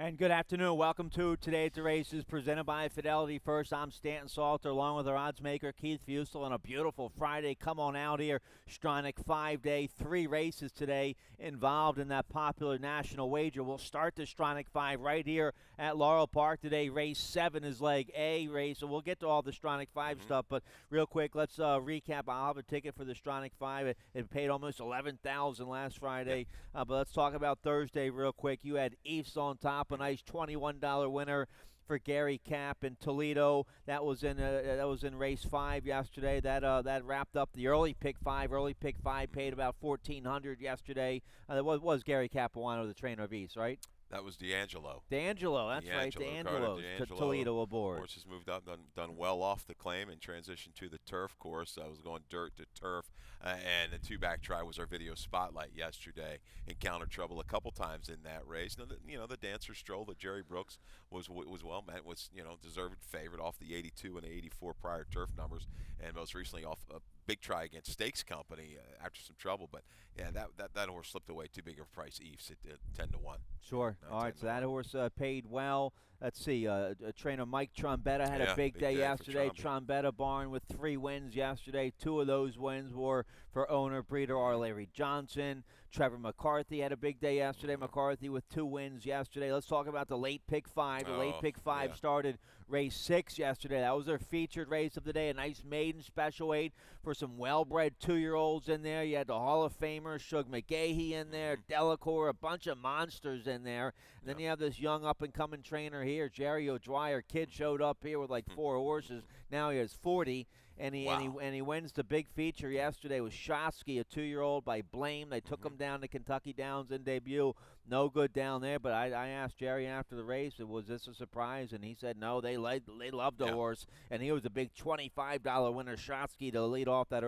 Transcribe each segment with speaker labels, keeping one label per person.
Speaker 1: And good afternoon. Welcome to Today at the Races, presented by Fidelity First. I'm Stanton Salter, along with our odds maker, Keith Fusel, on a beautiful Friday. Come on out here. Stronach 5-day, 3 races today involved in that popular national wager. We'll start the Stronach 5 right here at Laurel Park today. Race 7 is leg A race, so we'll get to all the Stronach 5 stuff. But real quick, let's recap. I'll have a ticket for the Stronach 5. It paid almost $11,000 last Friday. But let's talk about Thursday real quick. You had Eves on top. A nice $21 winner for Gary Cap in Toledo. That was in race 5 yesterday. That wrapped up the early pick 5. Early pick 5 paid about $1,400 yesterday. That was Gary Capuano, the trainer of East, right?
Speaker 2: That was D'Angelo.
Speaker 1: D'Angelo, that's right. D'Angelo's Toledo aboard.
Speaker 2: Horse has moved up, done well off the claim, and transitioned to the turf course. I was going dirt to turf, and the two-back try was our video spotlight yesterday. Encountered trouble a couple times in that race. Now, the Dancer Stroll that Jerry Brooks was well met, was deserved favorite off the 82 and the 84 prior turf numbers, and most recently off a big try against Stakes Company after some trouble. But yeah, that horse slipped away too big of a price. Eves at 10-1.
Speaker 1: Sure. All right, so that horse paid well. Let's see. Trainer Mike Trombetta had a big day yesterday. Trombetta barn with 3 wins yesterday. 2 of those wins were for owner breeder R. Larry Johnson. Trevor McCarthy had a big day yesterday. McCarthy with 2 wins yesterday. Let's talk about the late pick 5. The late pick 5 started race 6 yesterday. That was their featured race of the day. A nice maiden special weight for some well-bred 2-year-olds in there. You had the Hall of Famer Shug McGahee in there, Delacour, a bunch of monsters in there. And then you have this young up-and-coming trainer here, Jerry O'Dwyer. Kid showed up here with like 4 horses. Now he has 40. And he wins the big feature yesterday with Shotsky, a 2-year-old by Blame. They took him down to Kentucky Downs in debut. No good down there, but I asked Jerry after the race, was this a surprise? And he said no, they loved the horse, and he was a big $25 winner, Shotsky, to lead off that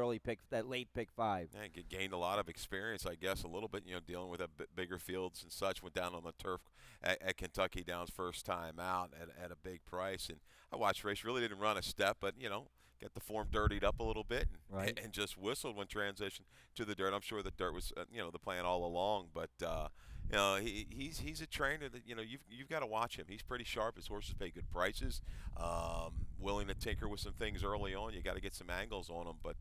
Speaker 1: late pick 5.
Speaker 2: Yeah, gained a lot of experience, I guess, a little bit, dealing with bigger fields and such. Went down on the turf at Kentucky Downs first time out at a big price. And I watched the race, really didn't run a step, but, got the form dirtied up a little bit and just whistled when transitioned to the dirt. I'm sure the dirt was the plan all along, but he's a trainer that you've got to watch him. He's pretty sharp. His horses pay good prices. Willing to tinker with some things early on. You got to get some angles on him, but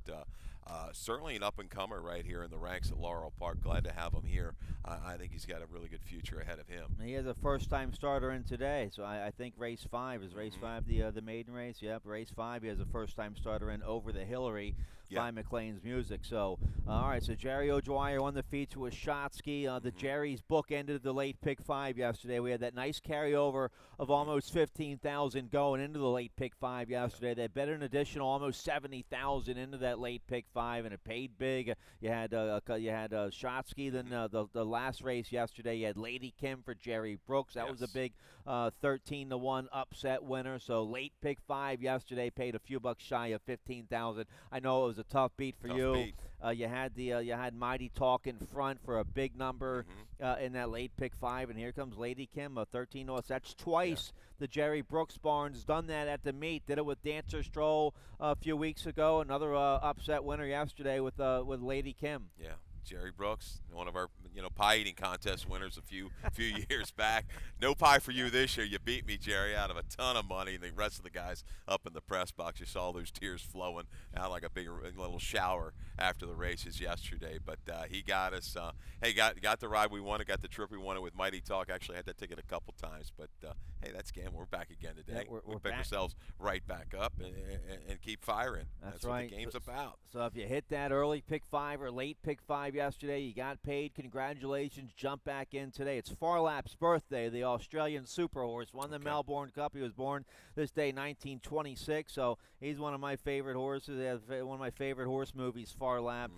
Speaker 2: certainly an up and comer right here in the ranks at Laurel Park. Glad to have him here. I think he's got a really good future ahead of him.
Speaker 1: He has a first-time starter in today, so I think race 5 is race 5 the maiden race. Yep, race 5 he has a first-time starter in Over the Hillary by McLean's Music. So all right, so Jerry O'Dwyer won the feature with Shotsky. The Jerry's book ended the late pick 5 yesterday. We had that nice carryover of almost 15,000 going into the late pick 5 yesterday. They bet an additional almost 70,000 into that late pick 5, and it paid big. You had Shotsky. Then the last race yesterday, you had Lady Kim for Jerry Brooks. That was a big 13-1 upset winner. So late pick 5 yesterday paid a few bucks shy of 15,000. I know it was a tough beat for you. You had Mighty Talk in front for a big number in that late pick 5, and here comes Lady Kim, a 13-0. That's twice the Jerry Brooks barn's done that at the meet. Did it with Dancer Stroll a few weeks ago. Another upset winner yesterday with Lady Kim.
Speaker 2: Yeah. Jerry Brooks, one of our pie eating contest winners a few years back. No pie for you this year. You beat me, Jerry, out of a ton of money. And the rest of the guys up in the press box, you saw those tears flowing out like a little shower after the races yesterday. But he got us. Got the ride we wanted, got the trip we wanted with Mighty Talk. Actually had that ticket a couple times. But hey, that's game. We're back again today.
Speaker 1: Yeah, we're
Speaker 2: pick
Speaker 1: back.
Speaker 2: Ourselves right back up and keep firing. That's
Speaker 1: right.
Speaker 2: What the game's about.
Speaker 1: So if you hit that early pick 5 or late pick 5 yesterday, you got paid. Congratulations. Jump back in today. It's Farlap's birthday. The Australian super horse won the Melbourne Cup. He was born this day, 1926. So he's one of my favorite horses. One of my favorite horse movies, Farlap.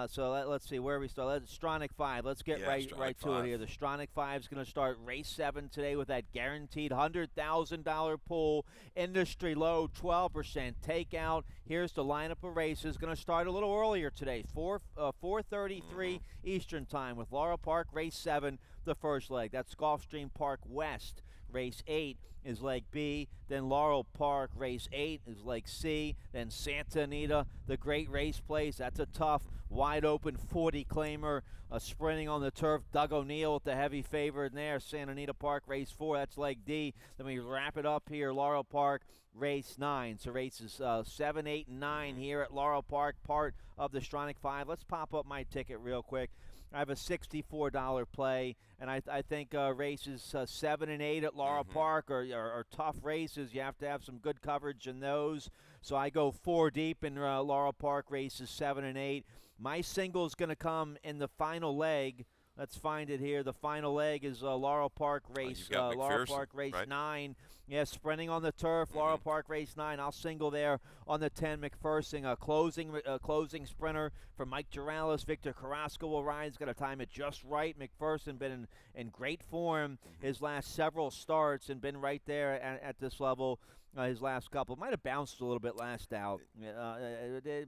Speaker 1: So let's see where we start. Stronach 5. Let's get right to it here. The Stronach 5 is going to start race 7 today with that guaranteed $100,000 pool. Industry low, 12% takeout. Here's the lineup of races. Going to start a little earlier today, 4:33 Eastern Time with Laurel Park, race 7, the first leg. That's Gulfstream Park West, race 8. is leg B. Then Laurel Park, race 8, is leg C. Then Santa Anita, the great race place. That's a tough, wide-open 40-claimer, sprinting on the turf. Doug O'Neill with the heavy favorite in there. Santa Anita Park, race 4, that's leg D. Then we wrap it up here, Laurel Park, race 9. So races 7, 8, and 9 here at Laurel Park, part of the Stronach 5. Let's pop up my ticket real quick. I have a $64 play, and I think races 7 and 8 at Laurel Park are tough races. You have to have some good coverage in those. So I go 4 deep in Laurel Park, races 7 and 8. My single is going to come in the final leg. Let's find it here. The final leg is Laurel Park race. Laurel Park race
Speaker 2: right?
Speaker 1: 9. Yeah, sprinting on the turf. Laurel Park race 9. I'll single there on the 10. McPherson, a closing sprinter for Mike Juralis. Victor Carrasco will ride. He's got to time it just right. McPherson been in great form his last several starts and been right there at this level. His last couple might have bounced a little bit last out,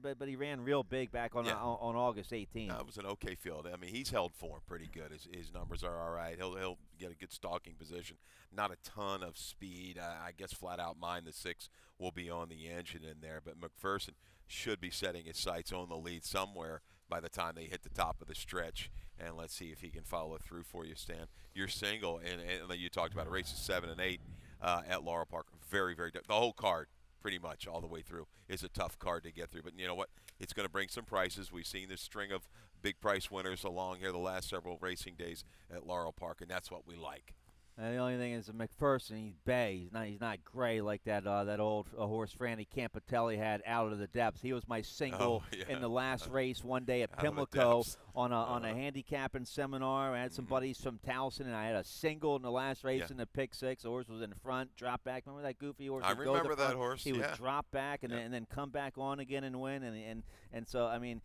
Speaker 1: but he ran real big back on August 18th.
Speaker 2: That was an okay field. I mean, he's held form pretty good. His numbers are all right. He'll get a good stalking position. Not a ton of speed. I guess flat out mine, the 6 will be on the engine in there. But McPherson should be setting his sights on the lead somewhere by the time they hit the top of the stretch. And let's see if he can follow through for you, Stan. You're single, and you talked about races 7 and 8 at Laurel Park. Very, very the whole card, pretty much all the way through, is a tough card to get through. But you know what? It's going to bring some prices. We've seen this string of big price winners along here the last several racing days at Laurel Park, and that's what we like.
Speaker 1: And the only thing is McPherson, he's bay. He's not gray like that old horse Franny Campitelli had out of the depths. He was my single in the last race one day at Pimlico on a handicapping seminar. I had some buddies from Towson, and I had a single in the last race in the pick 6. The horse was in front, drop back. Remember that goofy horse?
Speaker 2: I remember that horse.
Speaker 1: He would drop back and then come back on again and win. And so, I mean,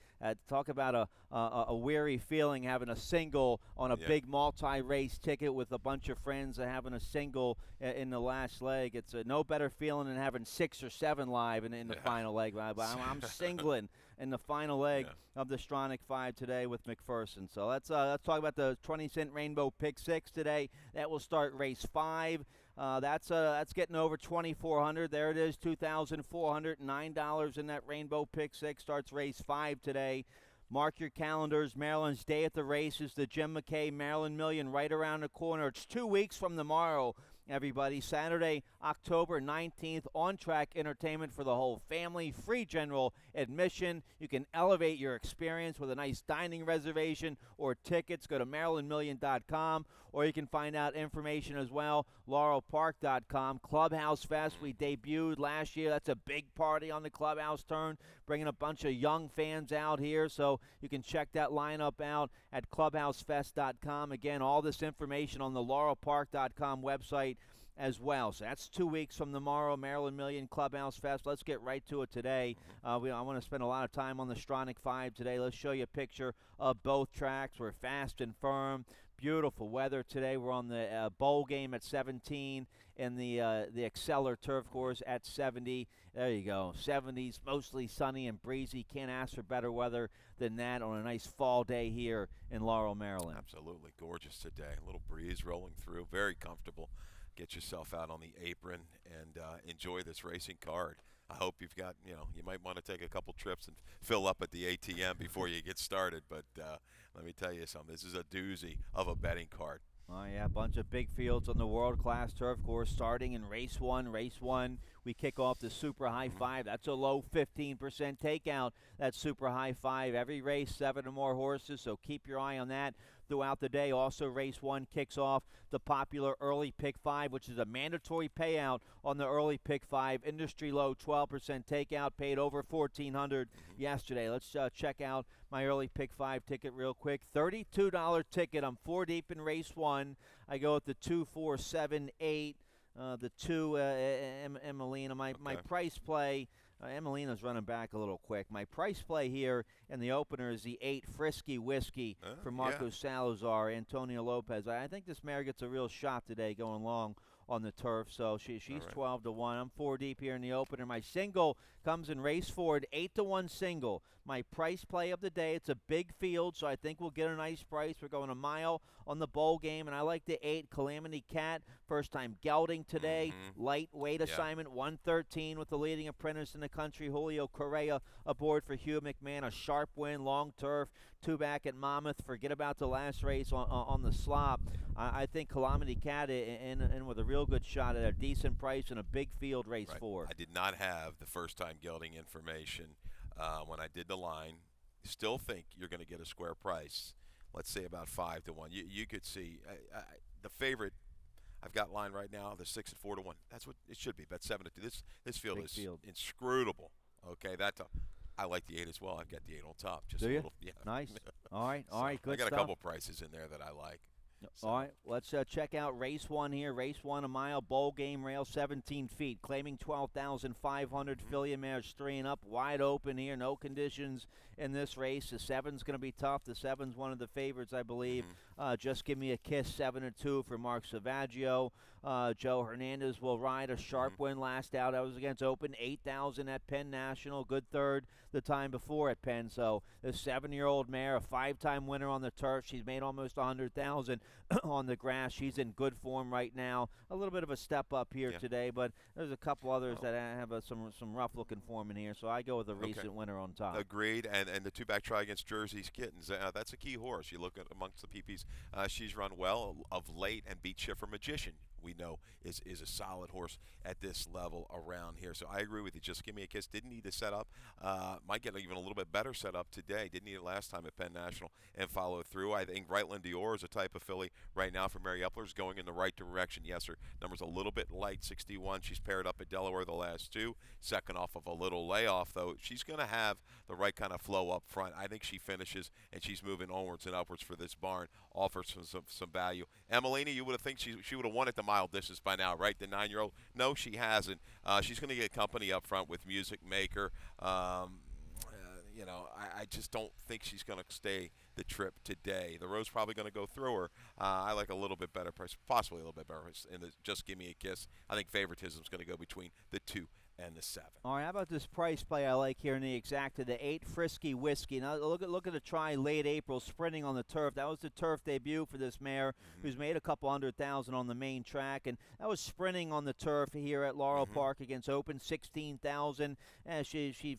Speaker 1: talk about a weary feeling having a single on a big multi-race ticket with a bunch of friends. Having a single in the last leg, it's no better feeling than having 6 or 7 live in the final leg. But I'm singling in the final leg of the Stronach 5 today with McPherson. So let's talk about the 20-cent Rainbow Pick 6 today. That will start race 5. That's getting over $2,400. There it is, $2,409 in that Rainbow Pick 6. Starts race 5 today. Mark your calendars. Maryland's Day at the Races, the Jim McKay Maryland Million right around the corner. It's 2 weeks from tomorrow, everybody. Saturday, October 19th, on-track entertainment for the whole family. Free general admission. You can elevate your experience with a nice dining reservation or tickets. Go to MarylandMillion.com, or you can find out information as well, laurelpark.com. Clubhouse Fest, we debuted last year. That's a big party on the Clubhouse turn, bringing a bunch of young fans out here. So you can check that lineup out at clubhousefest.com. Again, all this information on the laurelpark.com website as well. So that's 2 weeks from tomorrow, Maryland Million Clubhouse Fest. Let's get right to it today. I want to spend a lot of time on the Stronach 5 today. Let's show you a picture of both tracks. We're fast and firm. Beautiful weather today. We're on the bowl game at 17 and the Exceller turf course at 70. There you go. 70s, mostly sunny and breezy. Can't ask for better weather than that on a nice fall day here in Laurel, Maryland.
Speaker 2: Absolutely gorgeous today. A little breeze rolling through. Very comfortable. Get yourself out on the apron and enjoy this racing card. I hope you've got, you might want to take a couple trips and fill up at the ATM before you get started. But let me tell you something. This is a doozy of a betting card.
Speaker 1: Oh, yeah, a bunch of big fields on the world-class turf course starting in race 1. Race 1, we kick off the Super High 5. That's a low 15% takeout, that Super High 5. Every race, 7 or more horses, so keep your eye on that throughout the day. Also, race 1 kicks off the popular early pick 5, which is a mandatory payout on the early pick 5. Industry low 12% takeout, paid over $1,400 yesterday. Let's check out my early pick 5 ticket real quick. $32 ticket. I'm 4 deep in race 1. I go with the 2, 4, 7, 8. The 2, Emelina. My price play, Emelina's running back a little quick. My price play here in the opener is the 8 Frisky Whiskey for Marco Salazar, Antonio Lopez. I think this mare gets a real shot today going long on the turf. So she's
Speaker 2: All right.
Speaker 1: 12-1. I'm 4 deep here in the opener. My single comes in race 4, 8-1 single. My price play of the day. It's a big field, so I think we'll get a nice price. We're going a mile on the bowl game, and I like the 8 Calamity Cat. First time gelding today. Lightweight assignment, 113 with the leading apprentice in the country, Julio Correa, aboard for Hugh McMahon. A sharp win, long turf, 2 back at Monmouth. Forget about the last race on the slop. I think Calamity Cat in with a real good shot at a decent price in a big field race
Speaker 2: Right.
Speaker 1: 4.
Speaker 2: I did not have the first time gelding information when I did the line. Still think you're going to get a square price. Let's say about 5-1. You could see the favorite. I've got line right now. The 6 at 4-1. That's what it should be. Bet 7-2. This field
Speaker 1: Big
Speaker 2: is
Speaker 1: field.
Speaker 2: inscrutable. Okay, I like the 8 as well. I've got the 8 on top. Just
Speaker 1: Do
Speaker 2: a
Speaker 1: you?
Speaker 2: little, yeah.
Speaker 1: Nice. All right. Good
Speaker 2: I got
Speaker 1: stuff.
Speaker 2: a couple prices in there that I like. So.
Speaker 1: All right, let's check out race 1 here. Race 1, a mile, bowl game, rail 17 feet, claiming 12,500. Filly mares 3 and up, wide open here, no conditions in this race. The 7's going to be tough. The 7's one of the favorites, I believe. Just Give Me a Kiss, 7-2 for Mark Savaggio. Joe Hernandez will ride a sharp win last out. That was against Open, 8,000 at Penn National. Good third the time before at Penn. So the 7-year-old mare, a 5-time winner on the turf. She's made almost 100,000 on the grass. She's in good form right now. A little bit of a step up here today, but there's a couple others that have some rough-looking form in here. So I go with the recent winner on top.
Speaker 2: Agreed. And the 2-back try against Jersey's Kittens. That's a key horse. You look at amongst the PPs. She's run well of late and beat Schiffer Magician. We know is a solid horse at this level around here. So I agree with you. Just Give Me a Kiss. Didn't need to set up. Might get even a little bit better set up today. Didn't need it last time at Penn National and follow through. I think Brightland Dior is a type of filly right now for Mary Epler is going in the right direction. Yes, her number's a little bit light, 61. She's paired up at Delaware the last 2. Second off of a little layoff, though. She's going to have the right kind of flow up front. I think she finishes, and she's moving onwards and upwards for this barn. Offers some value. Emelina, you would have think she would have won at the mile distance by now, right? The 9-year-old. No, she hasn't. She's going to get company up front with Music Maker. I just don't think she's going to stay the trip today. The road's probably going to go through her. I like a little bit better price, possibly a little bit better price in the Just Give Me a Kiss. I think favoritism is going to go between the 2 and the 7.
Speaker 1: All right, how about this price play I like here in the exacta, the 8 Frisky Whiskey. Now look at the try late April sprinting on the turf. That was the turf debut for this mare who's made a couple 100,000 on the main track, and that was sprinting on the turf here at Laurel Park against Open, 16,000. She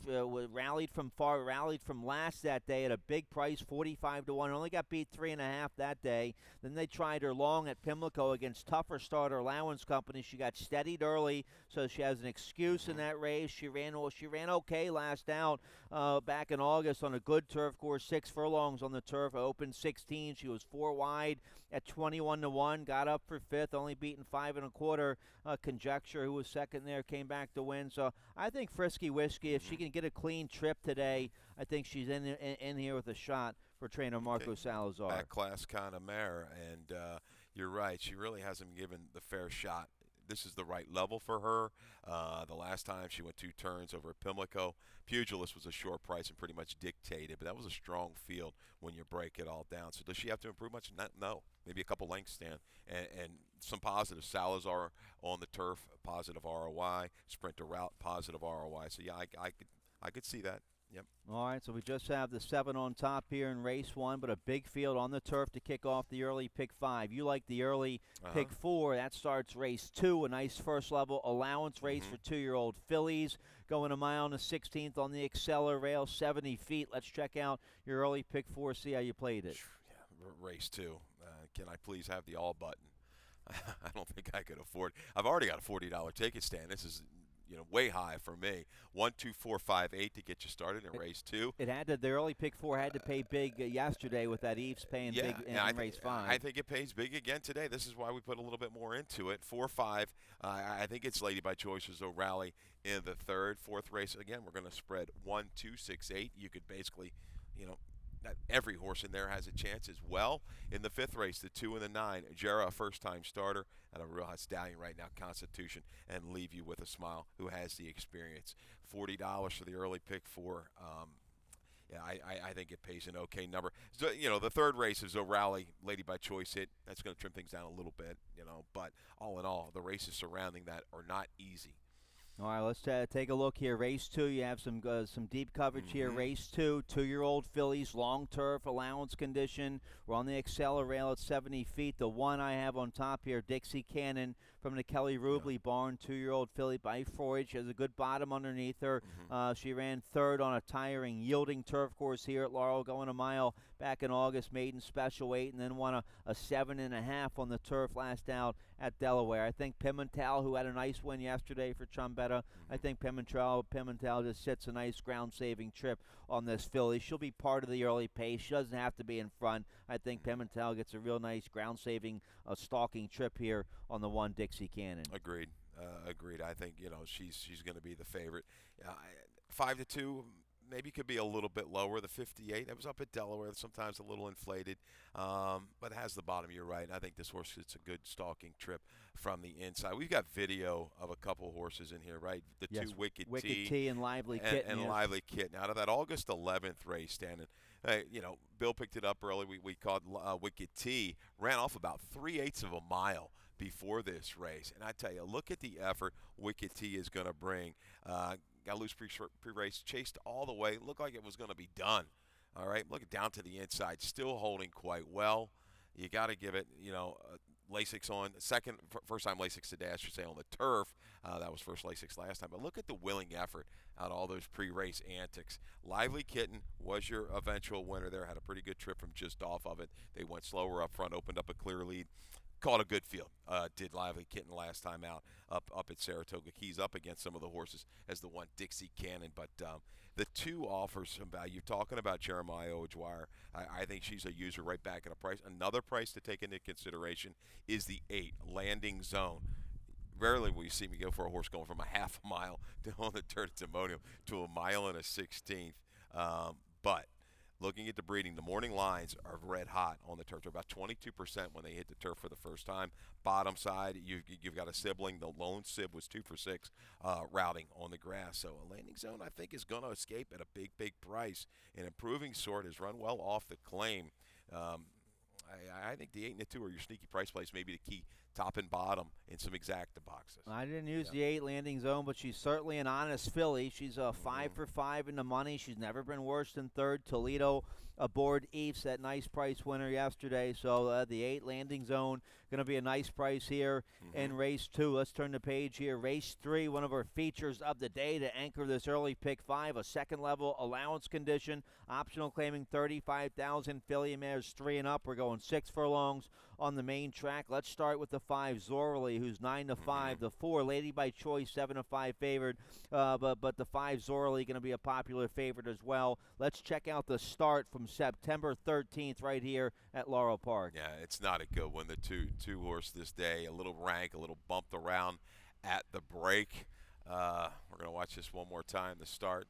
Speaker 1: rallied from last that day at a big price, 45-1. Only got beat 3.5 that day. Then they tried her long at Pimlico against tougher starter Allowance Company. She got steadied early, so she has an excuse in that race. She ran okay last out back in August on a good turf course, 6 furlongs on the turf, Open 16. She was 4 wide at 21-1, got up for 5th, only beaten 5 1/4. Conjecture, who was second there, came back to win. So I think Frisky Whiskey, if she can get a clean trip today, I think she's in here with a shot for trainer Marco Salazar.
Speaker 2: Back class kind of mare, and you're right. She really hasn't been given the fair shot. This is the right level for her. The last time she went 2 turns over at Pimlico. Pugilist was a short price and pretty much dictated, but that was a strong field when you break it all down. So does she have to improve much? No. Maybe a couple lengths stand. And some positive. Salazar on the turf, positive ROI. Sprinter route, positive ROI. So, yeah, I could see that. Yep.
Speaker 1: All right, so we just have the 7 on top here in race 1, but a big field on the turf to kick off the early pick 5. You like the early pick 4. That starts race 2, a nice first level allowance race for 2-year-old fillies. Going a mile and a 16th on the Acceler rail, 70 feet. Let's check out your early pick 4, see how you played it.
Speaker 2: Yeah, race 2. Can I please have the all button? I don't think I could afford. I've already got a $40 ticket stand. This is way high for me. 1, 2, 4, 5, 8 to get you started in race 2.
Speaker 1: It had to. The early pick 4 had to pay big yesterday with that Eves paying big in race 5.
Speaker 2: I think it pays big again today. This is why we put a little bit more into it. 4, 5. I think it's Lady by Choices O'Reilly in the 3rd, 4th race. Again, we're going to spread 1, 2, 6, 8. You could basically, every horse in there has a chance as well. In the 5th race, the 2 and the 9, Jera, a first-time starter, and a real hot stallion right now, Constitution, and Leave You with a Smile, who has the experience. $40 for the early pick 4. Yeah, I think it pays an okay number. So, the third race is O'Reilly, Lady by Choice hit. That's going to trim things down a little bit, But all in all, the races surrounding that are not easy.
Speaker 1: All right, let's take a look here. Race 2, you have some deep coverage here. Race 2, 2-year-old fillies, long turf, allowance condition. We're on the Rail at 70 feet. The one I have on top here, Dixie Cannon from the Kelly Rubley barn, 2-year-old filly by Freud. She has a good bottom underneath her. She ran third on a tiring, yielding turf course here at Laurel, going a mile back in August, maiden special 8, and then won a 7.5 on the turf last out at Delaware. I think Pimentel, who had a nice win yesterday for Trombetta, I think Pimentel just sits a nice ground-saving trip on this filly. She'll be part of the early pace. She doesn't have to be in front. I think Pimentel gets a real nice ground-saving stalking trip here on the one Dixie Cannon.
Speaker 2: Agreed. Agreed. I think she's going to be the favorite. 5-2. Maybe could be a little bit lower. The 58, it was up at Delaware, sometimes a little inflated, but it has the bottom. You're right. I think this horse gets a good stalking trip from the inside. We've got video of a couple horses in here, right? The two Wicked
Speaker 1: T and Lively Kitten.
Speaker 2: And Lively Kitten. Out of that August 11th race, standing, Bill picked it up early. We called Wicked T, ran off about 3/8 of a mile before this race. And I tell you, look at the effort Wicked T is going to bring. Got loose pre-race, chased all the way. Looked like it was going to be done. All right, looking down to the inside, still holding quite well. You got to give it, Lasix on first time Lasix today, I should say, on the turf. That was first Lasix last time. But look at the willing effort out of all those pre-race antics. Lively Kitten was your eventual winner there. Had a pretty good trip from just off of it. They went slower up front, opened up a clear lead. Caught a good field, did Lively Kitten last time out up at Saratoga Keys, up against some of the horses as the one Dixie Cannon. But the two offers some value. You're talking about Jeremiah Ojwire. I think she's a user right back at a price. Another price to take into consideration is the 8, Landing Zone. Rarely will you see me go for a horse going from a half a mile on the dirt at Timonium to a mile and a 16th. But looking at the breeding, the morning lines are red hot on the turf. They're about 22% when they hit the turf for the first time. Bottom side, you've got a sibling. The lone sib was 2 for 6 routing on the grass. So a Landing Zone, I think, is going to escape at a big, big price. An improving sort has run well off the claim. I think the 8 and the 2 are your sneaky price plays, maybe the key top and bottom in some exacta boxes.
Speaker 1: I didn't use the 8 Landing Zone, but she's certainly an honest filly. She's 5 for 5 in the money. She's never been worse than third. Toledo aboard Eves, that nice price winner yesterday. So the 8 Landing Zone going to be a nice price here in race 2. Let's turn the page here. Race 3, one of our features of the day to anchor this early pick 5, a second level allowance condition, optional claiming 35,000 filly mares 3 and up. We're going 6 furlongs on the main track. Let's start with the 5 Zorley, who's 9 to 5. The 4 Lady by Choice, 7 to 5 favored. But the 5 Zorley going to be a popular favorite as well. Let's check out the start from September 13th right here at Laurel Park.
Speaker 2: Yeah, it's not a good one. The two horse this day, a little rank, a little bumped around at the break. We're going to watch this one more time. The start.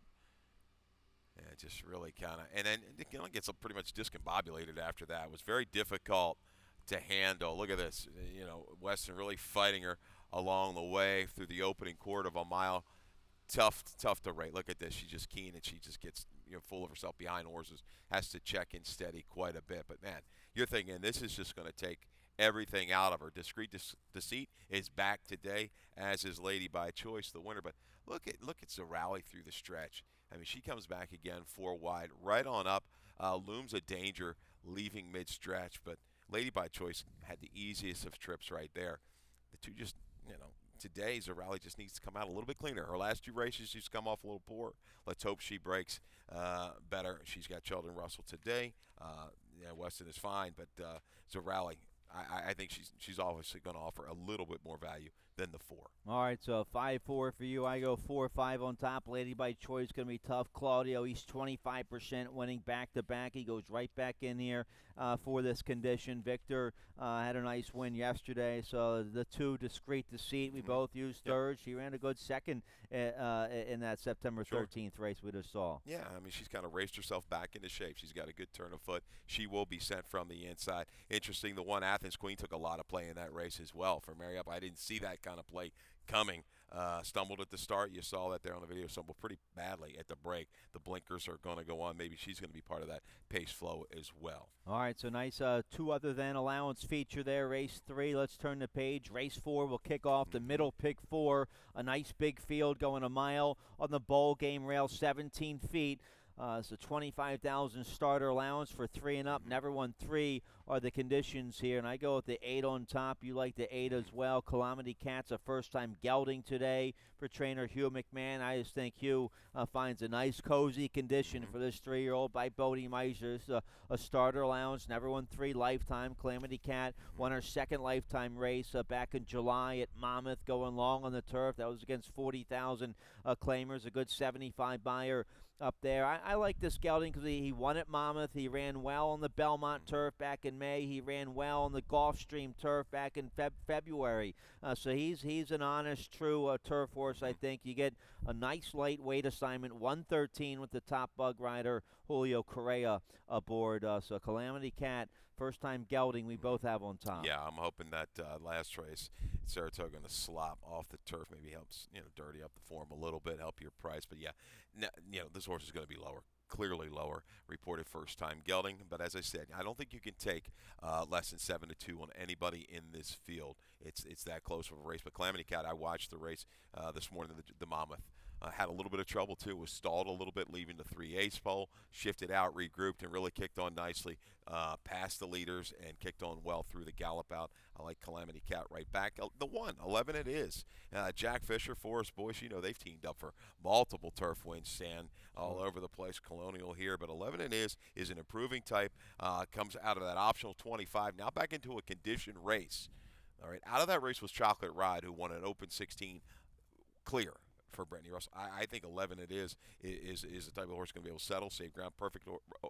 Speaker 2: Yeah, just really kind of, and then it gets pretty much discombobulated after that. It was very difficult to handle. Look at this, Weston really fighting her along the way through the opening quarter of a mile. Tough to rate. Look at this. She's just keen, and she just gets full of herself behind horses. Has to check in steady quite a bit. But man, you're thinking this is just going to take everything out of her. Discreet Deceit is back today, as is Lady by Choice, the winner. But look at Zorali through the stretch. I mean, she comes back again 4 wide, right on up. Looms a danger, leaving mid-stretch. But Lady by Choice had the easiest of trips right there. The two just, today Zorali just needs to come out a little bit cleaner. Her last 2 races, she's come off a little poor. Let's hope she breaks better. She's got Sheldon Russell today. Weston is fine, but Zorali, I think she's obviously going to offer a little bit more value than the 4.
Speaker 1: All right, so 5-4 for you. I go 4-5 on top. Lady by Choice going to be tough. Claudio, he's 25% winning back-to-back. He goes right back in here for this condition. Victor had a nice win yesterday. So the 2 Discreet Deceit, we both used third. She ran a good second in that September 13th race we just saw.
Speaker 2: Yeah, I mean, she's kind of raced herself back into shape. She's got a good turn of foot. She will be sent from the inside. Interesting, the one Athens Athens Queen took a lot of play in that race as well. For Mary Up, I didn't see that kind of play coming. Stumbled at the start. You saw that there on the video. Stumbled pretty badly at the break. The blinkers are going to go on. Maybe she's going to be part of that pace flow as well.
Speaker 1: All right, so nice 2 other than allowance feature there. Race 3, let's turn the page. Race 4 will kick off the middle pick 4. A nice big field going a mile on the bowl game rail, 17 feet. It's a 25,000 starter allowance for 3 and up. Never won 3 are the conditions here, and I go with the 8 on top. You like the 8 as well. Calamity Cat's a first-time gelding today for trainer Hugh McMahon. I just think Hugh finds a nice, cozy condition for this 3-year-old by Bodie Meiser. It's a starter allowance. Never won 3 lifetime. Calamity Cat won her second lifetime race back in July at Monmouth, going long on the turf. That was against 40,000 claimers, a good 75 buyer up there. I like this gelding because he won at Monmouth. He ran well on the Belmont turf back in May. He ran well on the Gulfstream turf back in February. So he's an honest, true turf horse, I think. You get a nice lightweight assignment, 113 with the top bug rider, Julio Correa, aboard. So Calamity Cat, first-time gelding we both have on top.
Speaker 2: Yeah, I'm hoping that last race, Saratoga going to slop off the turf, maybe helps dirty up the form a little bit, help your price. But yeah, this horse is going to be lower, clearly lower. Reported first-time gelding, but as I said, I don't think you can take less than 7-2 on anybody in this field. It's that close of a race. But Calamity Cat, I watched the race this morning, the Monmouth. Had a little bit of trouble, too. Was stalled a little bit, leaving the 3/8 pole. Shifted out, regrouped, and really kicked on nicely. Past the leaders and kicked on well through the gallop out. I like Calamity Cat right back. The 1, 11 it is. Jack Fisher, Forest Boyce, they've teamed up for multiple turf wins, Stan, all over the place. Colonial here, but 11 it is an improving type. Comes out of that optional 25. Now back into a condition race. All right, out of that race was Chocolate Ride, who won an open 16 clear for Brittany Russell. I think 11 it is the type of horse going to be able to settle, save ground. Perfect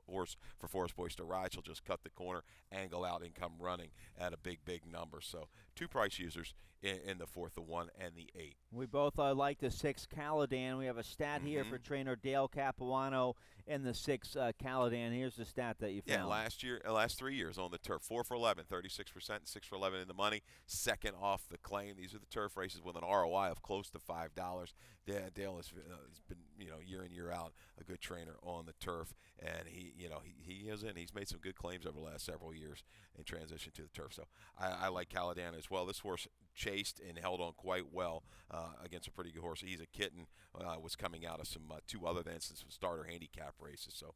Speaker 2: horse for Forest Boyce to ride. She'll just cut the corner, angle out, and come running at a big number. So 2 price users in the 4th, the 1 and the 8.
Speaker 1: We both like the 6 Caladan. We have a stat here for trainer Dale Capuano in the 6 Caladan. Here's the stat that you found.
Speaker 2: Yeah, last 3 years on the turf, 4 for 11, 36%, 6 for 11 in the money, second off the claim. These are the turf races with an ROI of close to $5. Dale has been, year in, year out, a good trainer on the turf, and he's made some good claims over the last several years in transition to the turf. So I like Caladan as well. This horse chased and held on quite well against a pretty good horse. He's a kitten. Was coming out of some 2 other than some starter handicap races. So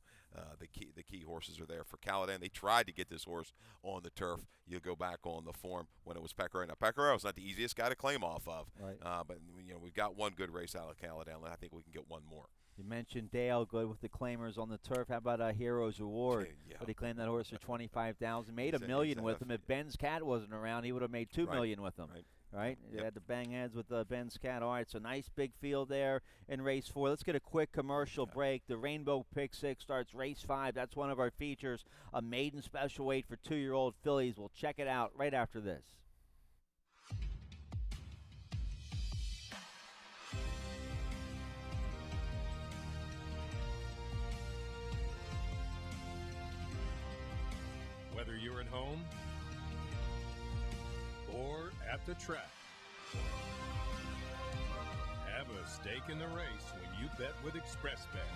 Speaker 2: the key horses are there for Caladan. They tried to get this horse on the turf. You go back on the form when it was Pecoraro. Now Pecoraro is not the easiest guy to claim off of,
Speaker 1: right.
Speaker 2: But we've got 1 good race out of Caladan. I think we can get 1 more.
Speaker 1: You mentioned Dale, good with the claimers on the turf. How about Heroes Award?
Speaker 2: Yeah.
Speaker 1: But he claimed that horse for $25,000. Made $1 million with him. If Ben's Cat wasn't around, he would have made $2 million with him. Right? They had to bang heads with Ben's Cat. All right, so nice big field there in race 4. Let's get a quick commercial break. The Rainbow Pick 6 starts race 5. That's one of our features, a maiden special weight for 2-year-old fillies. We'll check it out right after this.
Speaker 3: Whether you're at home or at the track, have a stake in the race when you bet with ExpressBet.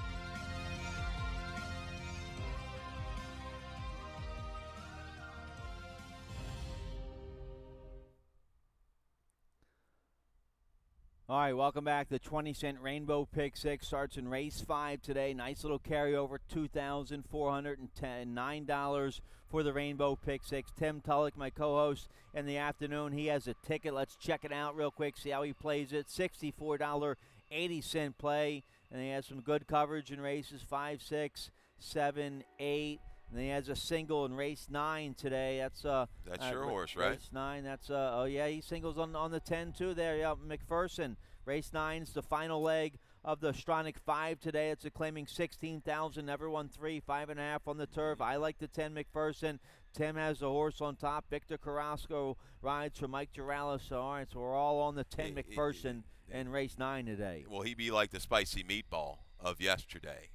Speaker 1: All right, welcome back. The 20-cent Rainbow Pick 6 starts in race 5 today. Nice little carryover, $2,409 for the Rainbow Pick 6. Tim Tulloch, my co-host in the afternoon, he has a ticket. Let's check it out real quick, see how he plays it. $64.80 play, and he has some good coverage in races 5, 6, 7, 8. And he has a single in race 9 today. That's
Speaker 2: your horse, right?
Speaker 1: Race 9. That's he singles on the 10 too there. Yeah, McPherson. Race 9's the final leg of the Stronach 5 today. It's claiming 16,000. Never won 3, 5.5 on the turf. I like the 10 McPherson. Tim has the horse on top. Victor Carrasco rides for Mike Girallis. So, all right, so we're all on the 10 McPherson in race 9 today.
Speaker 2: Will he be like the spicy meatball of yesterday?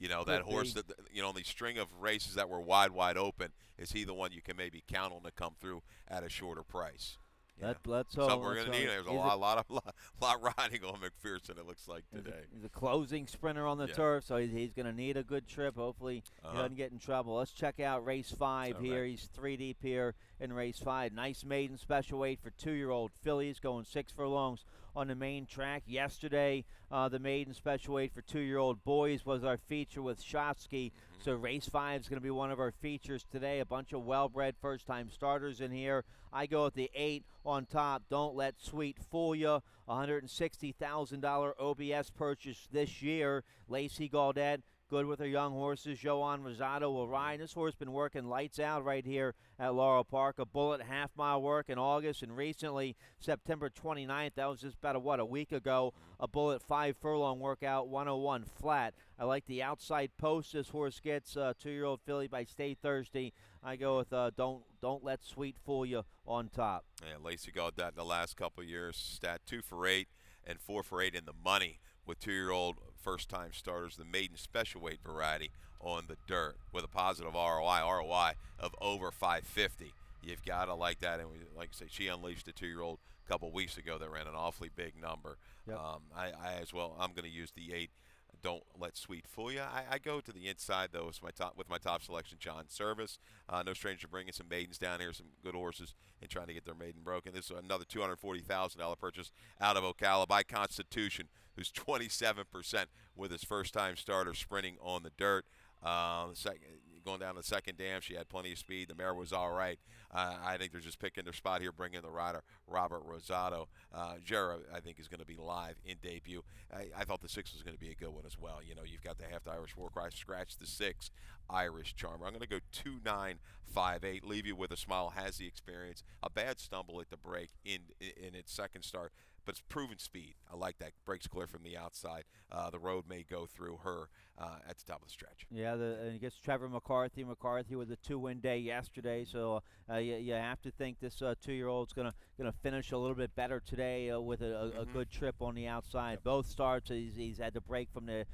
Speaker 2: that horse that on the string of races that were wide open, is he the one you can maybe count on to come through at a shorter price?
Speaker 1: Let's
Speaker 2: hope. Something we're going to need. There's a lot riding on McPherson, it looks like, today.
Speaker 1: He's a closing sprinter on the turf, so he's going to need a good trip. Hopefully he doesn't get in trouble. Let's check out race 5 here. Right. He's 3 deep here in race 5. Nice maiden special weight for 2-year-old fillies, going 6 furlongs on the main track. Yesterday, the maiden special weight for 2-year-old boys was our feature with Shotsky. So race 5 is going to be one of our features today. A bunch of well-bred first-time starters in here. I go with the 8 on top. Don't Let Sweet Fool Ya. $160,000 OBS purchase this year. Lacey Gaudette, good with her young horses. Joan Rosado will ride. This horse been working lights out right here at Laurel Park. A bullet half-mile work in August, and recently, September 29th, that was just about a week ago, a bullet 5 furlong workout, 101 flat. I like the outside post this horse gets, 2-year-old filly by State Thursday. I go with Don't Let Sweet Fool Ya on top.
Speaker 2: Yeah, Lacey Gaudette in the last couple of years, stat 2 for 8 and 4 for 8 in the money with 2-year-old first-time starters, the maiden special weight variety on the dirt with a positive ROI of over 550. You've got to like that. And like I say, she unleashed a 2-year-old a couple weeks ago that ran an awfully big number.
Speaker 1: Yep.
Speaker 2: I as well, I'm going to use the 8. Don't Let Sweet Fool Ya. I go to the inside, though, with my top selection, John Service. No stranger bringing some maidens down here, some good horses, and trying to get their maiden broken. This is another $240,000 purchase out of Ocala by Constitution, who's 27% with his first-time starter sprinting on the dirt. Going down the second dam, she had plenty of speed. The mare was all right. I think they're just picking their spot here, bringing the rider, Robert Rosado. Jera, I think, is going to be live in debut. I thought the 6 was going to be a good one as well. You've got the half the Irish War Cry, scratch the 6, Irish Charmer. I'm going to go 2-9-5-8, leave you with a smile, has the experience. A bad stumble at the break in its second start, but it's proven speed. I like that. Breaks clear from the outside. The road may go through her at the top of the stretch.
Speaker 1: Yeah, and gets Trevor McCarthy. McCarthy with a 2-win day yesterday, so you have to think this 2-year-old's gonna finish a little bit better today with a good trip on the outside. Yep. Both starts, she's had to break from the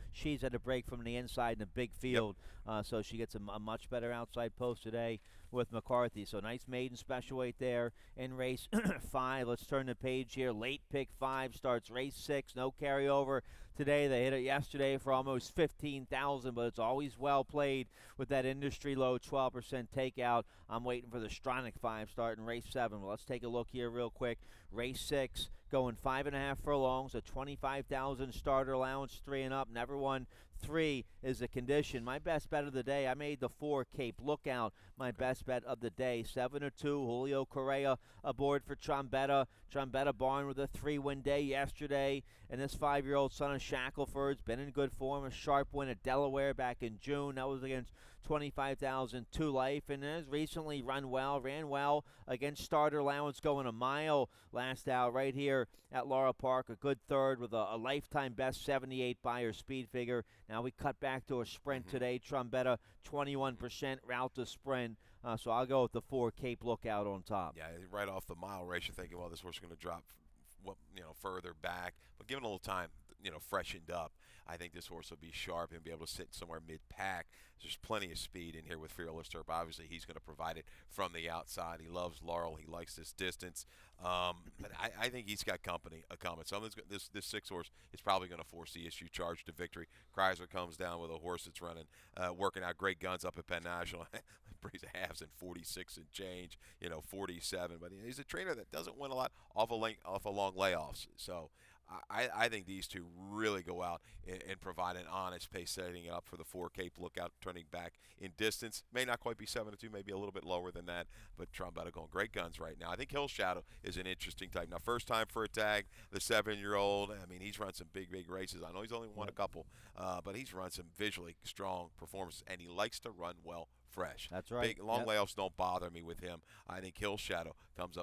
Speaker 1: inside in a big field, so she gets a much better outside post today with McCarthy. So nice maiden special weight there in race 5. Let's turn the page here. Late pick 5 starts race 6. No carryover today. They hit it yesterday for almost 15,000, but it's always well played with that industry low 12% takeout. I'm waiting for the Stronach 5 start in race 7. Well, let's take a look here real quick. Race 6 going 5.5 furlongs, a 25,000 starter allowance, 3 and up. Never won 3 is the condition. My best bet of the day, I made the 4 Cape Lookout my best bet of the day. 7-2, Julio Correa aboard for Trombetta. Trombetta barn with a 3-win day yesterday. And this 5-year-old son of Shackelford's been in good form. A sharp win at Delaware back in June. That was against 25,000 to life, and has recently ran well against starter allowance, going a mile last out right here at Laurel Park. A good third with a lifetime best 78 Beyer speed figure. Now we cut back to a sprint today. Trombetta 21% route to sprint. So I'll go with the 4 Cape Lookout on top.
Speaker 2: Yeah, right off the mile race, you're thinking, well, this horse is going to drop further back, but given a little time, freshened up, I think this horse will be sharp and be able to sit somewhere mid-pack. There's plenty of speed in here with Fearless Turp. Obviously, he's going to provide it from the outside. He loves Laurel. He likes this distance. But I think he's got company coming. This 6 horse is probably going to force the issue charge to victory. Chrysler comes down with a horse that's running, working out great guns up at Penn National. Breeze halves in 46 and change, 47. But he's a trainer that doesn't win a lot off of long layoffs. So I think these two really go out and provide an honest pace, setting it up for the 4 Cape Lookout, turning back in distance. May not quite be 7-2, maybe a little bit lower than that, but Trombetta going great guns right now. I think Hill Shadow is an interesting type. Now, first time for a tag, the 7-year-old, he's run some big races. I know he's only won a couple, but he's run some visually strong performances, and he likes to run well fresh.
Speaker 1: That's right.
Speaker 2: Big, long layoffs don't bother me with him. I think Hill Shadow comes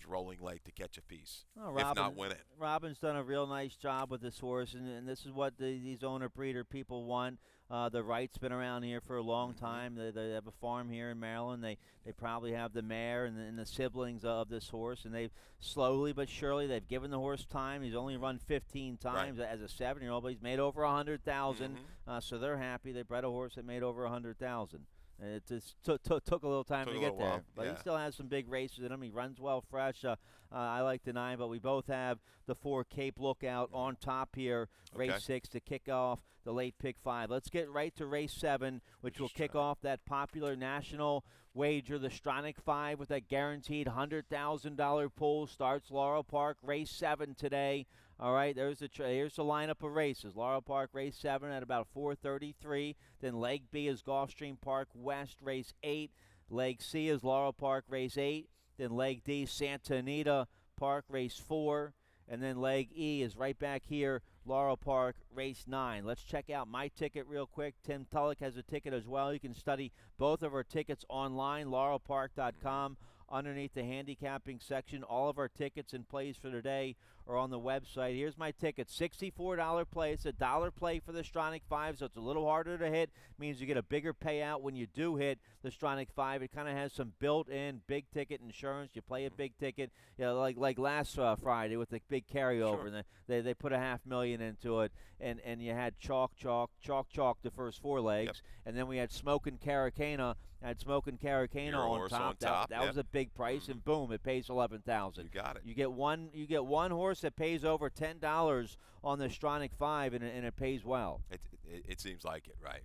Speaker 2: rolling late to catch a piece, if not win it.
Speaker 1: Robin's done a real nice job with this horse, and this is what these owner-breeder people want. The Wright's been around here for a long time. They have a farm here in Maryland. They probably have the mare and the siblings of this horse, and they've slowly but surely they've given the horse time. He's only run 15 times as a 7-year-old, but he's made over 100,000. So they're happy. They bred a horse that made over 100,000. It just took a little time to get there. But he still has some big races in him. He runs well fresh. I like the 9, but we both have the 4 Cape Lookout on top here, race 6 to kick off the late pick 5. Let's get right to race 7, which will kick off that popular national wager, the Stronach 5, with that guaranteed $100,000 pool. Starts Laurel Park, race 7 today. All right, here's the lineup of races. Laurel Park, race 7 at about 4:33. Then leg B is Gulfstream Park West, race 8. Leg C is Laurel Park, race 8. Then leg D, Santa Anita Park, race 4. And then leg E is right back here, Laurel Park, race 9. Let's check out my ticket real quick. Tim Tulloch has a ticket as well. You can study both of our tickets online, laurelpark.com. Underneath the handicapping section, all of our tickets and plays for today are on the website. Here's my ticket, $64 play. It's a $1 play for the Stronach 5, so it's a little harder to hit. Means you get a bigger payout when you do hit the Stronach 5. It kind of has some built-in big ticket insurance. You play a big ticket, like last Friday with the big carryover. And they put $500,000 into it, and you had chalk the first 4 legs, and then we had Smokin' Caracana. Had Smokin' Caracana on top. That was a big price, and boom, it pays $11,000.
Speaker 2: You got it.
Speaker 1: You get one horse that pays over $10 on the Stronach 5, and it pays well.
Speaker 2: It seems like it, right?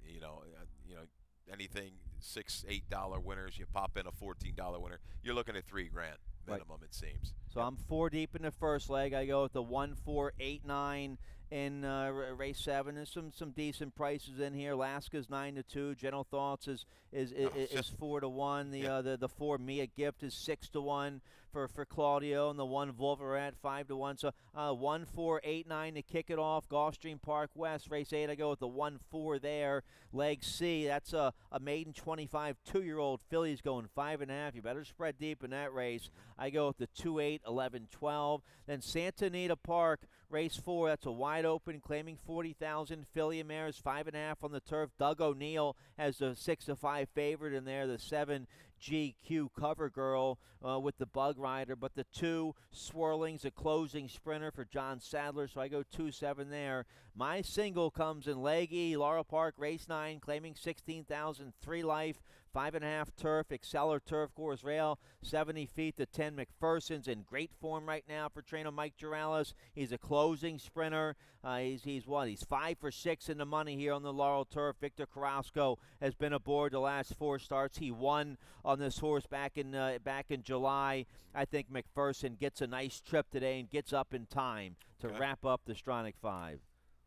Speaker 2: Anything $6-8 winners, you pop in a $14 winner, you're looking at $3,000 minimum. It seems.
Speaker 1: So I'm 4 deep in the first leg. I go with the 1, 4, 8, 9 in race 7. There's some decent prices in here. Alaska's 9-2. Gentle Thoughts is 4-1. The 4 Mia Gift is 6-1 for Claudio, and the 1 Wolverette 5-1. So 1, 4, 8, 9 to kick it off. Gulfstream Park West, race 8. I go with the 1, 4 there. Leg C, that's a maiden 25 2-year-old filly's going 5.5. You better spread deep in that race. I go with the 2, 8, 11, 12. Then Santa Anita Park, race 4. That's a wide open, claiming 40,000. Filly mares 5.5 on the turf. Doug O'Neill has the 6-5 favorite in there. The 7 GQ Cover Girl with the Bug Rider, but the 2 Swirling's a closing sprinter for John Sadler, so I go 2-7 there. My single comes in leg E, Laurel Park, race 9, claiming 16,000, 3 life, 5.5 turf, Exceller Turf Course Rail, 70 feet to 10. McPherson's in great form right now for trainer Mike Girales. He's a closing sprinter. He's 5 for 6 in the money here on the Laurel Turf. Victor Carrasco has been aboard the last 4 starts. He won on this horse back in July. I think McPherson gets a nice trip today and gets up in time to wrap up the Stronach 5.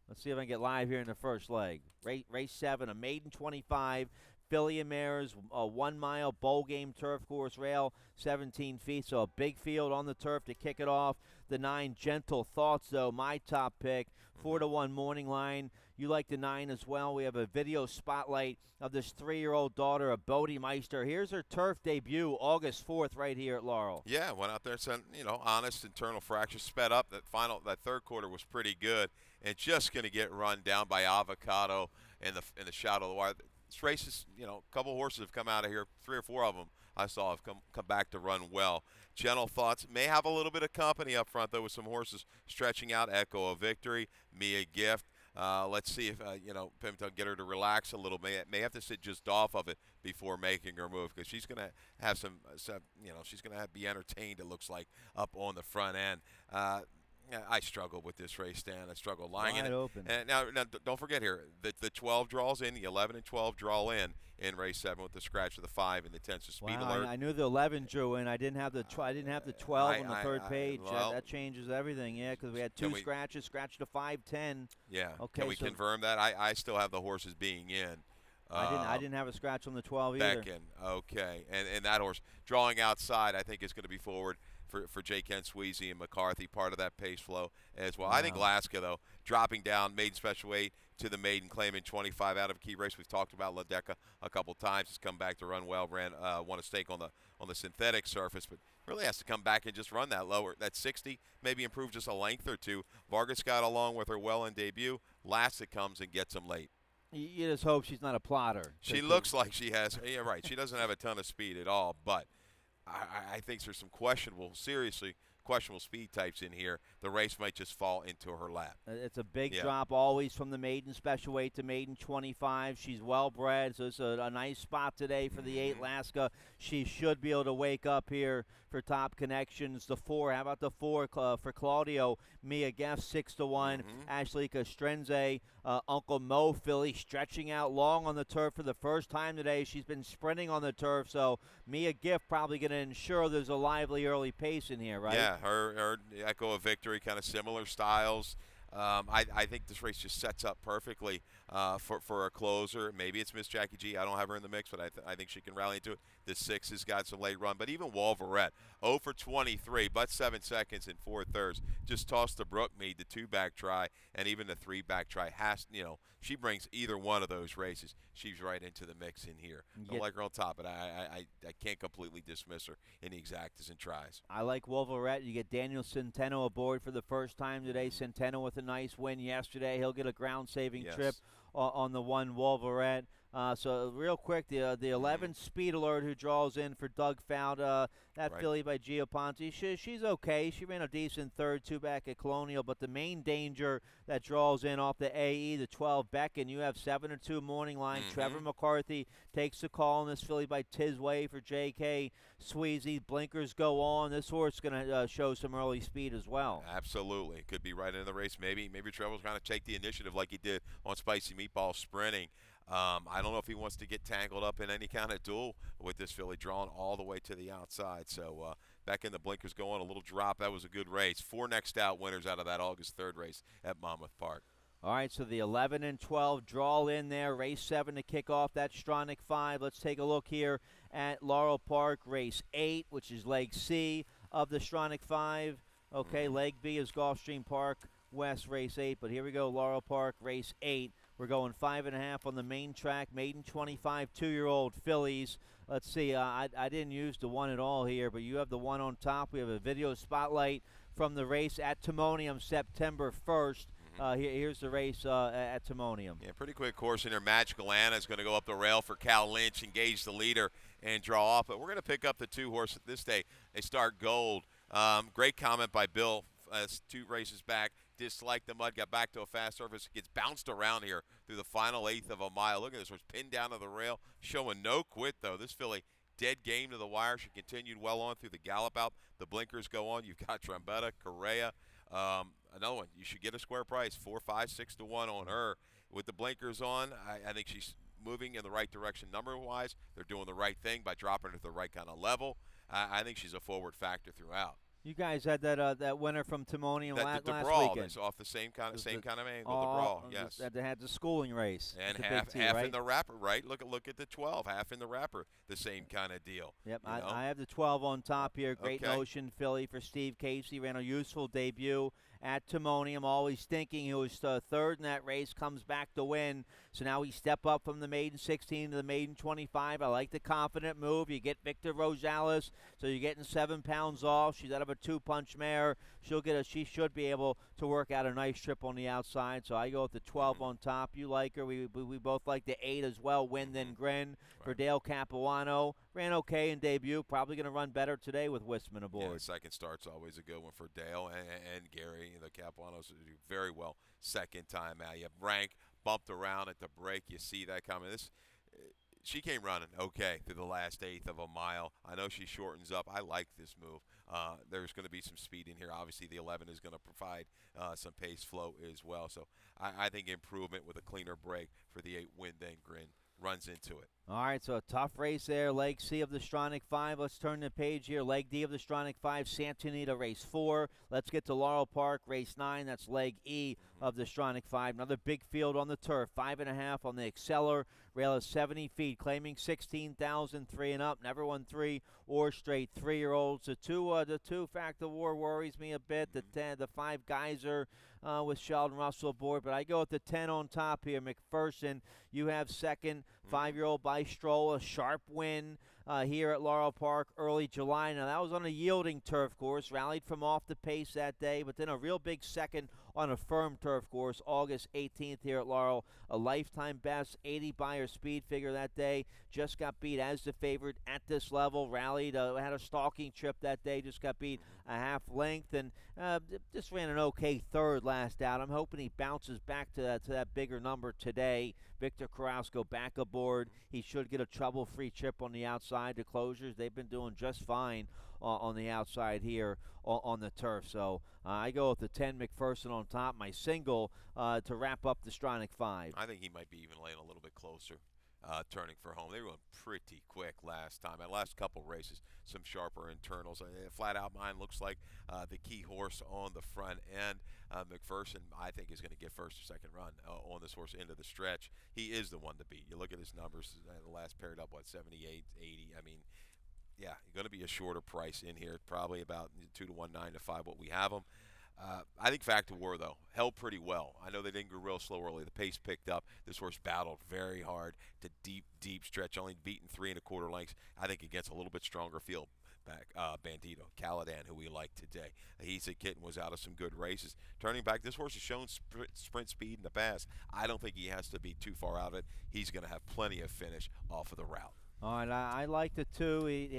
Speaker 1: Let's see if I can get live here in the first leg. Race 7, a maiden 25. Filly and mares, a 1-mile bowl game turf course rail, 17 feet, so a big field on the turf to kick it off. The 9 Gentle Thoughts, though, my top pick, 4-1 morning line. You like the 9 as well. We have a video spotlight of this 3-year-old daughter of Bodie Meister. Here's her turf debut, August 4th, right here at Laurel.
Speaker 2: Yeah, went out there and said, honest internal fracture, sped up. That third quarter was pretty good, and just going to get run down by Avocado in the shadow of the wire. This race is, a couple horses have come out of here, 3 or 4 of them I saw have come back to run well. Gentle Thoughts may have a little bit of company up front, though, with some horses stretching out. Echo of Victory, Mia Gift. Let's see if, Pimto get her to relax a little. May have to sit just off of it before making her move, because she's going to have she's going to be entertained, it looks like, up on the front end. I struggle with this race, Dan. I struggle lying in it.
Speaker 1: Open.
Speaker 2: And now, don't forget here, the 12 draws in, the 11 and 12 draw in race 7 with the scratch of the 5 and the 10. So speed alert.
Speaker 1: I knew the 11 drew in. I didn't have the 12 on the third page. That changes everything. Yeah, because we had 2 scratches. Scratch to 5, 10.
Speaker 2: Yeah.
Speaker 1: Okay.
Speaker 2: Can we confirm that? I still have the horses being in.
Speaker 1: I didn't have a scratch on the 12 either.
Speaker 2: Back in. Okay. And that horse drawing outside, I think, is going to be forward for J. Ken Sweezy and McCarthy, part of that pace flow as well. Wow. I think Alaska, though, dropping down, maiden special weight to the maiden, claiming 25 out of a key race. We've talked about LaDeca a couple times. Has come back to run well, won a stake on the synthetic surface, but really has to come back and just run that lower, that 60, maybe improve just a length or two. Vargas got along with her well in debut. Lassett comes and gets him late.
Speaker 1: You just hope she's not a plotter.
Speaker 2: She looks like she has. Yeah, right. She doesn't have a ton of speed at all, but I think there's some seriously questionable speed types in here. The race might just fall into her lap.
Speaker 1: It's a big drop always from the maiden special weight to maiden 25. She's well bred, so it's a nice spot today for the 8 Laska. She should be able to wake up here for Top Connections. The 4, how about the 4 for Claudio? Mia Geff 6-1. Ashley Castrenze, Uncle Mo filly stretching out long on the turf for the first time today. She's been sprinting on the turf, so Mia Geff probably going to ensure there's a lively early pace in here, right?
Speaker 2: Yeah, her Echo of Victory, kind of similar styles. I think this race just sets up perfectly for a closer. Maybe it's Miss Jackie G. I don't have her in the mix, but I think she can rally into it. The 6 has got some late run. But even Wolverette, 0 for 23, but 7 seconds and 4/3. Just tossed the Brookmead, the 2-back try, and even the 3-back try. She brings either one of those races. She's right into the mix in here. Don't like her on top, but I can't completely dismiss her in the exactas and tries.
Speaker 1: I like Wolverette. You get Daniel Centeno aboard for the first time today. Centeno with a nice win yesterday. He'll get a ground-saving trip on the 1 Wolverette. So real quick, the 11 Speed Alert who draws in for Doug Found, that filly by Gio Ponte. She's okay. She ran a decent third, 2-back at Colonial, but the main danger that draws in off the AE, the 12 Beckon, you have 7-2 morning line. Trevor McCarthy takes the call on this filly by Tisway for J.K. Sweezy. Blinkers go on. This horse is going to show some early speed as well.
Speaker 2: Absolutely. Could be right in the race. Maybe Trevor's going to take the initiative like he did on Spicy Meatball sprinting. I don't know if he wants to get tangled up in any kind of duel with this filly drawn all the way to the outside. So back in the blinkers going, a little drop. That was a good race. 4 next out winners out of that August 3rd race at Monmouth Park.
Speaker 1: All right, so the 11 and 12 draw in there. Race 7 to kick off that Stronach 5. Let's take a look here at Laurel Park. Race 8, which is leg C of the Stronach 5. Okay, leg B is Gulfstream Park West, race 8. But here we go, Laurel Park, race 8. We're going 5.5 on the main track. Maiden 25, 2-year-old fillies. Let's see. I didn't use the 1 at all here, but you have the 1 on top. We have a video spotlight from the race at Timonium September 1st. Here's the race at Timonium.
Speaker 2: Yeah, pretty quick course in there. Magical Anna is going to go up the rail for Cal Lynch, engage the leader, and draw off. But we're going to pick up the 2 horse this day. They start gold. Great comment by Bill 2 races back. Disliked the mud, got back to a fast surface, gets bounced around here through the final 1/8 of a mile. Look at this, was pinned down to the rail, showing no quit, though. This filly, dead game to the wire. She continued well on through the gallop out. The blinkers go on. You've got Trombetta, Correa. Another one, you should get a square price, 4, 5, 6-1 on her. With the blinkers on, I think she's moving in the right direction number-wise. They're doing the right thing by dropping her to the right kind of level. I think she's a forward factor throughout.
Speaker 1: You guys had that winner from Timonium last
Speaker 2: weekend.
Speaker 1: That's
Speaker 2: off the same kind of angle. The Brawl, yes.
Speaker 1: They had the schooling race.
Speaker 2: And half in the wrapper, right? Look at the 12, half in the wrapper, the same kind of deal.
Speaker 1: Yep, I have the 12 on top here. Great Notion filly for Steve Casey. Ran a useful debut at Timonium, always thinking he was third in that race, comes back to win. So now we step up from the maiden 16 to the maiden 25. I like the confident move. You get Victor Rosales, so you're getting 7 pounds off. She's out of a 2-punch mare. She should be able to work out a nice trip on the outside. So I go with the 12 on top. You like her. We both like the 8 as well. Win then grin for Dale Capuano. Ran okay in debut. Probably going to run better today with Wistman aboard.
Speaker 2: Yeah, second start's always a good one for Dale and Gary. The Capuanos do very well second time out. You have Rank bumped around at the break. You see that coming. She came running okay through the last 1/8 of a mile. I know she shortens up. I like this move. There's going to be some speed in here. Obviously, the 11 is going to provide some pace flow as well. So I think improvement with a cleaner break for the 8 Win Then Grin runs into it.
Speaker 1: All right, so a tough race there. Leg C of the Stronach 5. Let's turn the page here. Leg D of the Stronach 5, Santa Anita, race 4. Let's get to Laurel Park, race 9. That's leg E of the Stronach 5. Another big field on the turf. 5.5 on the Exceller. Rail is 70 feet, claiming 16,000, 3 and up. Never won 3 or straight 3-year-olds. The two factor war worries me a bit. The 5 Geyser with Sheldon Russell aboard, but I go with the 10 on top here. McPherson, you have second. 5-year-old by Stroll, a sharp win here at Laurel Park early July. Now, that was on a yielding turf course, rallied from off the pace that day, but then a real big second on a firm turf course, August 18th here at Laurel. A lifetime best, 80 Beyer speed figure that day. Just got beat as the favorite at this level. Rallied, had a stalking trip that day. Just got beat a half length and just ran an okay third last out. I'm hoping he bounces back to that bigger number today. Victor Carrasco back aboard. He should get a trouble-free trip on the outside. The closures, they've been doing just fine on the outside here on the turf. So I go with the 10 McPherson on top. My single to wrap up the Stronach 5.
Speaker 2: I think he might be even laying a little bit closer. Turning for home. They went pretty quick last time. The last couple races, some sharper internals. Flat out mine looks like the key horse on the front end. McPherson, I think, is going to get first or second run on this horse into the stretch. He is the one to beat. You look at his numbers, the last paired up, 78, 80. I mean, yeah, going to be a shorter price in here, probably about 2 to 1, 9 to 5, what we have them. I think Fact of War, though, held pretty well. I know they didn't go real slow early. The pace picked up. This horse battled very hard to deep stretch, only beaten 3 1/4 lengths. I think against a little bit stronger field back. Bandito, Caladan, who we like today. He's a kid and was out of some good races. Turning back, this horse has shown sprint speed in the past. I don't think he has to be too far out of it. He's going to have plenty of finish off of the route.
Speaker 1: All right, I like the 2.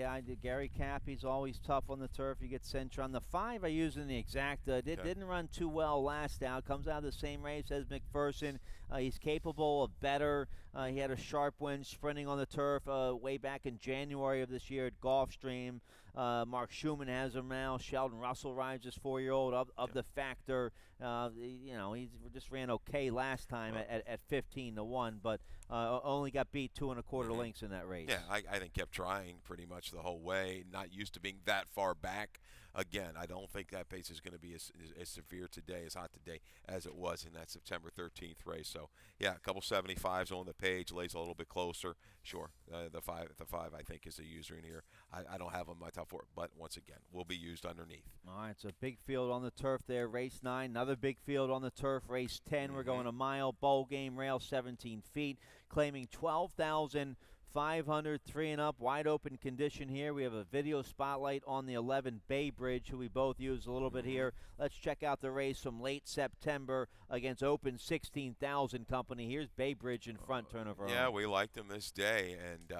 Speaker 1: Gary Cappy's always tough on the turf. You get Centron. The 5 I use in the exact. Didn't run too well last out. Comes out of the same race as McPherson. He's capable of better. He had a sharp win sprinting on the turf way back in January of this year at Gulfstream. Mark Schumann has him now. Sheldon Russell rides this 4-year-old of the Factor. He just ran okay last time at 15 to 1, but only got beat 2 1/4 lengths in that race.
Speaker 2: Yeah, I think kept trying pretty much the whole way. Not used to being that far back. Again, I don't think that pace is going to be as severe today, as hot today as it was in that September 13th race. So, yeah, a couple 75s on the page, lays a little bit closer. Sure, the five I think is a user in here. I don't have them in my top 4, but once again, will be used underneath.
Speaker 1: All right, so big field on the turf there, race 9. Another big field on the turf, race 10. We're going a mile, bowl game, rail 17 feet, claiming 12,500, 3 and up, wide open condition here. We have a video spotlight on the 11 Bay Bridge, who we both use a little bit here. Let's check out the race from late September against Open 16,000 company. Here's Bay Bridge in front, turnover.
Speaker 2: Yeah, we liked him this day, and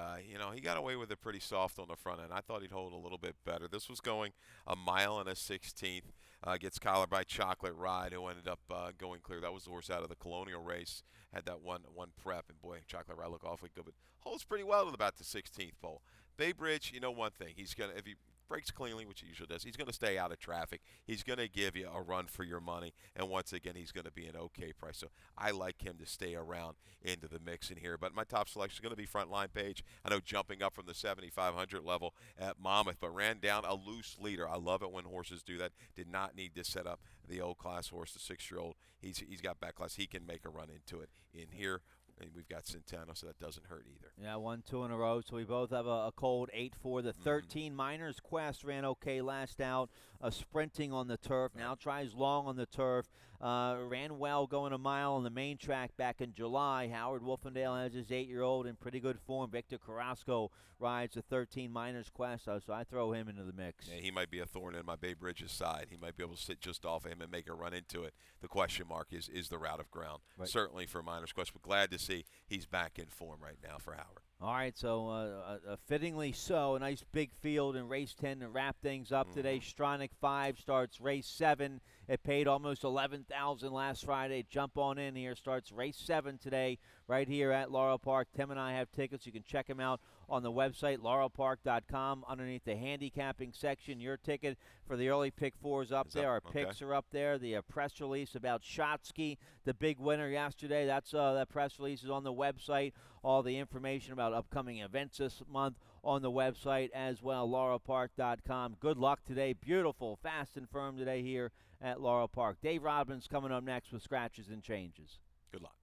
Speaker 2: he got away with it pretty soft on the front end. I thought he'd hold a little bit better. This was going a mile and a 16th. Gets collared by Chocolate Ride, who ended up going clear. That was the horse out of the Colonial race. Had that one prep, and boy, Chocolate Ride looked awfully good, but holds pretty well to about the 16th pole. Bay Bridge, you know one thing, he's gonna, if he breaks cleanly, which he usually does, he's going to stay out of traffic. He's going to give you a run for your money, and once again, he's going to be an okay price. So I like him to stay around into the mix in here. But my top selection is going to be Frontline Page. I know jumping up from the 7,500 level at Monmouth, but ran down a loose leader. I love it when horses do that. Did not need to set up the old class horse, the 6-year-old. He's got back class. He can make a run into it in here. And we've got Centeno, so that doesn't hurt either.
Speaker 1: Yeah, 1-2 in a row. So we both have a cold 8-4. The 13 Miners Quest ran okay last out, sprinting on the turf. Now tries long on the turf. Ran well going a mile on the main track back in July. Howard Wolfendale has his 8-year-old in pretty good form. Victor Carrasco rides the 13 Miners Quest, so I throw him into the mix.
Speaker 2: Yeah, he might be a thorn in my Bay Bridge's side. He might be able to sit just off of him and make a run into it. The question mark is the route of ground, certainly for Miners Quest. But glad to see he's back in form right now for Howard.
Speaker 1: All right, so fittingly so, a nice big field in race 10 to wrap things up today. Stronach 5 starts race 7. It paid almost $11,000 last Friday. Jump on in here. Starts race 7 today right here at Laurel Park. Tim and I have tickets. You can check them out on the website, laurelpark.com. Underneath the handicapping section, your ticket for the early pick 4 is up there. Our picks are up there. The press release about Shotsky, the big winner yesterday, that press release is on the website. All the information about upcoming events this month on the website as well, laurelpark.com. Good luck today. Beautiful, fast and firm today here at Laurel Park. Dave Robbins coming up next with Scratches and Changes.
Speaker 2: Good luck.